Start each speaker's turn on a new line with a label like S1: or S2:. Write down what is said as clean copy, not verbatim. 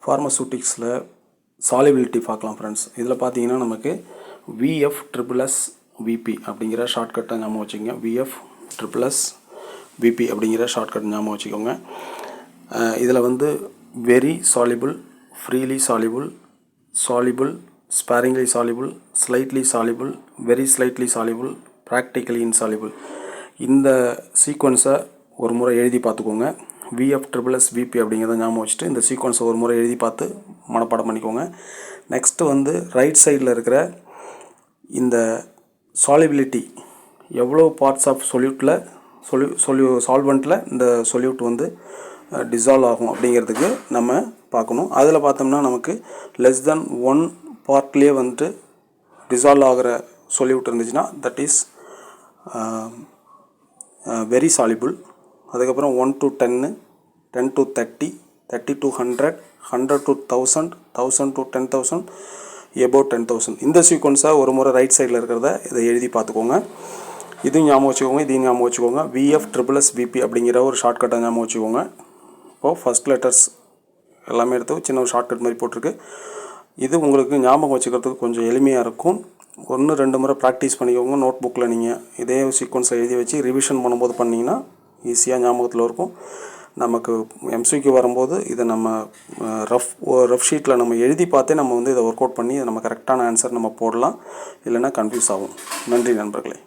S1: ஃபார்மசூட்டிக்ஸில் solubility பார்க்கலாம் friends. இதில் பார்த்தீங்கன்னா நமக்கு VF++ VP அப்படிங்கிற ஷார்ட்கட்டை ஞாபகம் வச்சுக்கோங்க. VF++ VP அப்படிங்கிற ஷார்ட்கட் ஞாபகம் வச்சுக்கோங்க. இதில் வந்து very soluble, freely soluble, soluble, sparingly soluble, slightly soluble, very slightly soluble, practically insoluble, இந்த சீக்வன்ஸை ஒரு முறை எழுதி பார்த்துக்கோங்க. VF++ VP அப்படிங்கிறத ஞாபகம் வச்சுட்டு இந்த சீக்வன்ஸை ஒரு முறை எழுதி பார்த்து மனப்பாடம் பண்ணிக்கோங்க. நெக்ஸ்ட்டு வந்து ரைட் சைடில் இருக்கிற இந்த சாலிபிலிட்டி எவ்வளோ பார்ட்ஸ் ஆஃப் சொல்யூட்டில் சால்வெண்ட்டில் இந்த சொல்யூட் வந்து டிசால்வ் ஆகும் அப்படிங்கிறதுக்கு நம்ம பார்க்கணும். அதில் பார்த்தோம்னா நமக்கு லெஸ் தென் 1 பார்ட்லேயே வந்துட்டு டிசால்வ் ஆகிற சொல்யூட் இருந்துச்சுன்னா தட் இஸ் வெரி சாலிபிள். அதுக்கப்புறம் 1 to 10, 10 to 30, 30 to 100, 100 to 1000, 1000 to 10,000, above 10,000. இந்த சீக்வன்ஸை ஒரு முறை ரைட் சைடில் இருக்கிறத இதை எழுதி பார்த்துக்கோங்க. இதையும் ஞாபகம் வச்சுக்கோங்க, இதையும் ஞாபகம் வச்சுக்கோங்க. VF++ VP அப்படிங்கிற ஒரு ஷார்ட்கட்டை ஞாபகம் வச்சுக்கோங்க. இப்போது ஃபஸ்ட் லெட்டர்ஸ் எல்லாமே எடுத்து சின்ன ஒரு ஷார்ட்கட் மாதிரி போட்டிருக்கு. இது உங்களுக்கு ஞாபகம் வச்சுக்கிறதுக்கு கொஞ்சம் எளிமையாக இருக்கும். 1-2 முறை ப்ராக்டிஸ் பண்ணிக்கோங்க. நோட் புக்கில் நீங்கள் இதே சீக்வன்ஸை எழுதி வச்சு ரிவிஷன் பண்ணும்போது பண்ணிங்கன்னா ஈஸியாக ஞாபகத்தில் இருக்கும். நமக்கு MCQ வரும்போது இதை நம்ம ரஃப் ஷீட்டில் நம்ம எழுதி பார்த்தே நம்ம வந்து இதை ஒர்க் அவுட் பண்ணி நம்ம கரெக்டான ஆன்சர் நம்ம போடலாம். இல்லைன்னா கன்ஃபியூஸ் ஆகும். நன்றி நண்பர்களே.